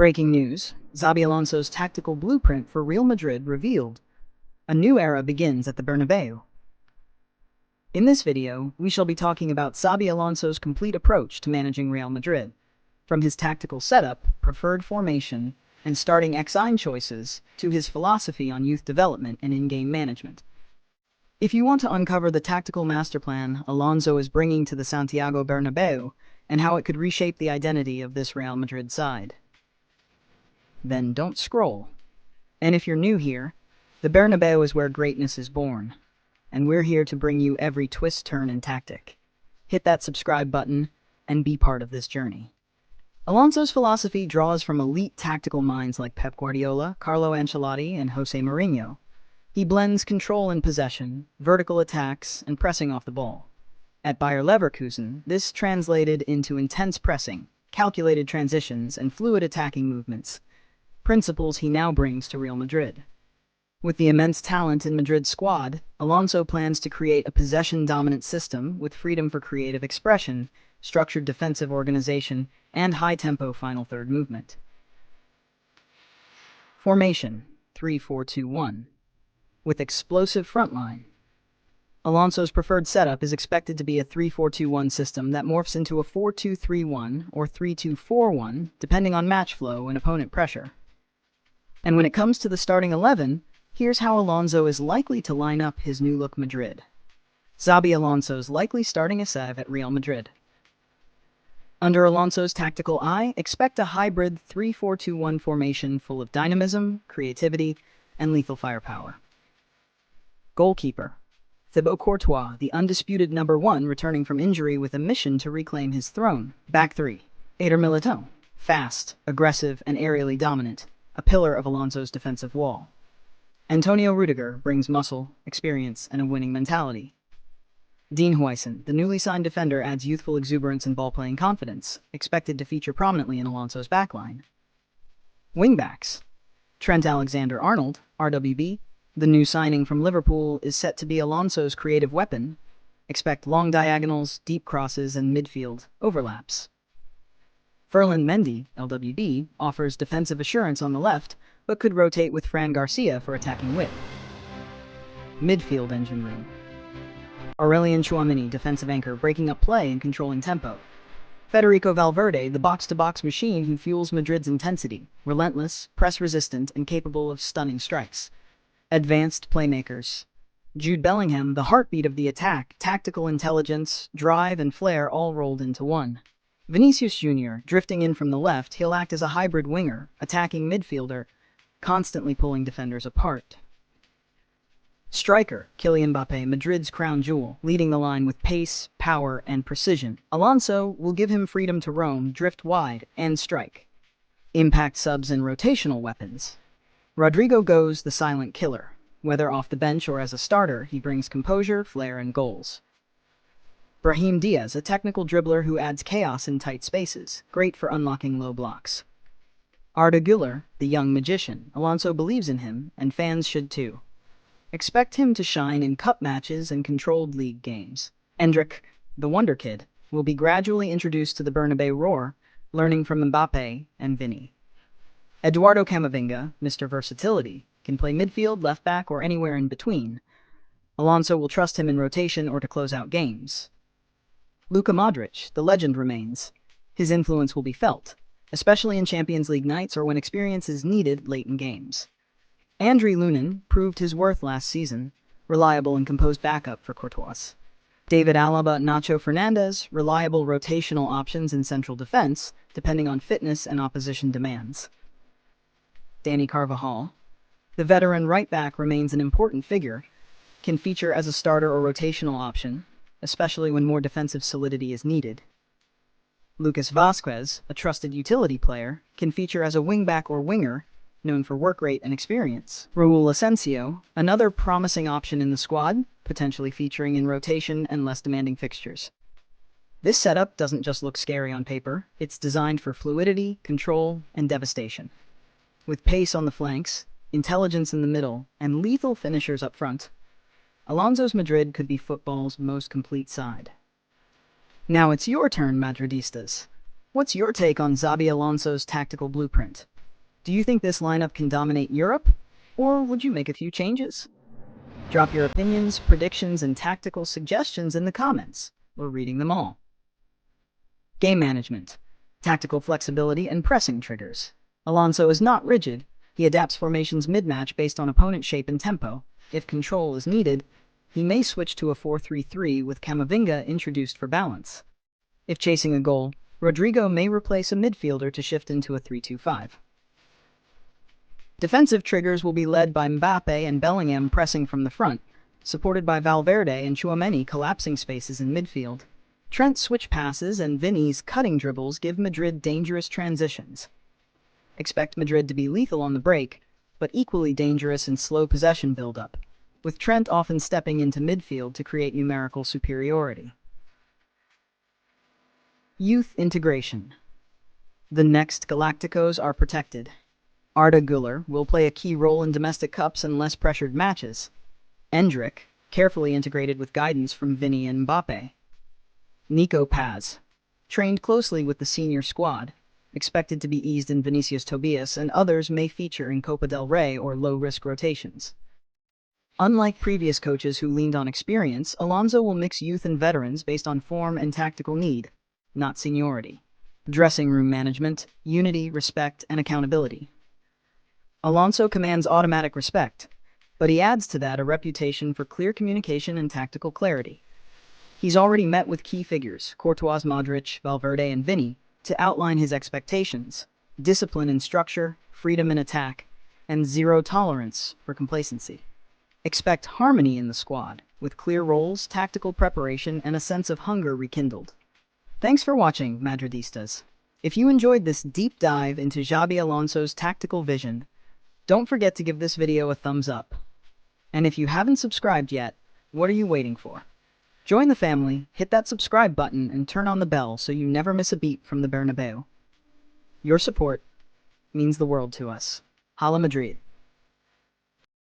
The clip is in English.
Breaking news, Xabi Alonso's tactical blueprint for Real Madrid revealed. A new era begins at the Bernabeu. In this video, we shall be talking about Xabi Alonso's complete approach to managing Real Madrid, from his tactical setup, preferred formation, and starting XI choices, to his philosophy on youth development and in-game management. If you want to uncover the tactical master plan Alonso is bringing to the Santiago Bernabeu, and how it could reshape the identity of this Real Madrid side, then don't scroll. And if you're new here, the Bernabeu is where greatness is born, and we're here to bring you every twist, turn, and tactic. Hit that subscribe button and be part of this journey. Alonso's philosophy draws from elite tactical minds like Pep Guardiola, Carlo Ancelotti, and Jose Mourinho. He blends control and possession, vertical attacks, and pressing off the ball. At Bayer Leverkusen, this translated into intense pressing, calculated transitions, and fluid attacking movements, principles he now brings to Real Madrid. With the immense talent in Madrid's squad, Alonso plans to create a possession-dominant system with freedom for creative expression, structured defensive organization, and high-tempo final third movement. Formation 3-4-2-1. With explosive front line. Alonso's preferred setup is expected to be a 3-4-2-1 system that morphs into a 4-2-3-1 or 3-2-4-1, depending on match flow and opponent pressure. And when it comes to the starting 11, here's how Alonso is likely to line up his new-look Madrid. Xabi Alonso's likely starting 11 at Real Madrid. Under Alonso's tactical eye, expect a hybrid 3-4-2-1 formation full of dynamism, creativity, and lethal firepower. Goalkeeper Thibaut Courtois, the undisputed #1, returning from injury with a mission to reclaim his throne. Back 3. Eder Militão. Fast, aggressive, and aerially dominant, a pillar of Alonso's defensive wall. Antonio Rudiger brings muscle, experience, and a winning mentality. Dean Huijsen, the newly signed defender, adds youthful exuberance and ball-playing confidence, expected to feature prominently in Alonso's backline. Wingbacks Trent Alexander-Arnold, RWB, the new signing from Liverpool, is set to be Alonso's creative weapon. Expect long diagonals, deep crosses, and midfield overlaps. Ferland Mendy, LWB, offers defensive assurance on the left, but could rotate with Fran Garcia for attacking width. Midfield engine room. Aurelien Tchouameni, defensive anchor, breaking up play and controlling tempo. Federico Valverde, the box-to-box machine who fuels Madrid's intensity, relentless, press-resistant, and capable of stunning strikes. Advanced playmakers. Jude Bellingham, the heartbeat of the attack, tactical intelligence, drive, and flair all rolled into one. Vinicius Jr., drifting in from the left, he'll act as a hybrid winger, attacking midfielder, constantly pulling defenders apart. Striker Kylian Mbappé, Madrid's crown jewel, leading the line with pace, power, and precision. Alonso will give him freedom to roam, drift wide, and strike. Impact subs and rotational weapons. Rodrigo goes the silent killer. Whether off the bench or as a starter, he brings composure, flair, and goals. Brahim Diaz, a technical dribbler who adds chaos in tight spaces, great for unlocking low blocks. Arda Güler, the young magician. Alonso believes in him, and fans should too. Expect him to shine in cup matches and controlled league games. Endrick, the wonder kid, will be gradually introduced to the Bernabeu roar, learning from Mbappé and Vini. Eduardo Camavinga, Mr. Versatility, can play midfield, left back, or anywhere in between. Alonso will trust him in rotation or to close out games. Luka Modric, the legend, remains. His influence will be felt, especially in Champions League nights or when experience is needed late in games. Andriy Lunin proved his worth last season, reliable and composed backup for Courtois. David Alaba, Nacho Fernandez, reliable rotational options in central defense, depending on fitness and opposition demands. Dani Carvajal, the veteran right back, remains an important figure, can feature as a starter or rotational option, especially when more defensive solidity is needed. Lucas Vazquez, a trusted utility player, can feature as a wingback or winger, known for work rate and experience. Raul Asensio, another promising option in the squad, potentially featuring in rotation and less demanding fixtures. This setup doesn't just look scary on paper, it's designed for fluidity, control, and devastation. With pace on the flanks, intelligence in the middle, and lethal finishers up front, Alonso's Madrid could be football's most complete side. Now it's your turn, Madridistas. What's your take on Xabi Alonso's tactical blueprint? Do you think this lineup can dominate Europe? Or would you make a few changes? Drop your opinions, predictions, and tactical suggestions in the comments. We're reading them all. Game management, tactical flexibility, and pressing triggers. Alonso is not rigid. He adapts formations mid-match based on opponent shape and tempo. If control is needed, he may switch to a 4-3-3 with Camavinga introduced for balance. If chasing a goal, Rodrigo may replace a midfielder to shift into a 3-2-5. Defensive triggers will be led by Mbappe and Bellingham pressing from the front, supported by Valverde and Tchouaméni collapsing spaces in midfield. Trent's switch passes and Vini's cutting dribbles give Madrid dangerous transitions. Expect Madrid to be lethal on the break, but equally dangerous in slow possession build-up, with Trent often stepping into midfield to create numerical superiority. Youth integration. The next Galacticos are protected. Arda Güler will play a key role in domestic cups and less pressured matches. Endrick, carefully integrated with guidance from Vini and Mbappe. Nico Paz, trained closely with the senior squad, expected to be eased in Vinicius Tobias, and others may feature in Copa del Rey or low-risk rotations. Unlike previous coaches who leaned on experience, Alonso will mix youth and veterans based on form and tactical need, not seniority. Dressing room management, unity, respect, and accountability. Alonso commands automatic respect, but he adds to that a reputation for clear communication and tactical clarity. He's already met with key figures, Courtois, Modric, Valverde, and Vini, to outline his expectations: discipline in structure, freedom in attack, and zero tolerance for complacency. Expect harmony in the squad, with clear roles, tactical preparation, and a sense of hunger rekindled. Thanks for watching, Madridistas. If you enjoyed this deep dive into Xabi Alonso's tactical vision, don't forget to give this video a thumbs up. And if you haven't subscribed yet, what are you waiting for? Join the family, hit that subscribe button, and turn on the bell so you never miss a beat from the Bernabeu. Your support means the world to us. Hala Madrid.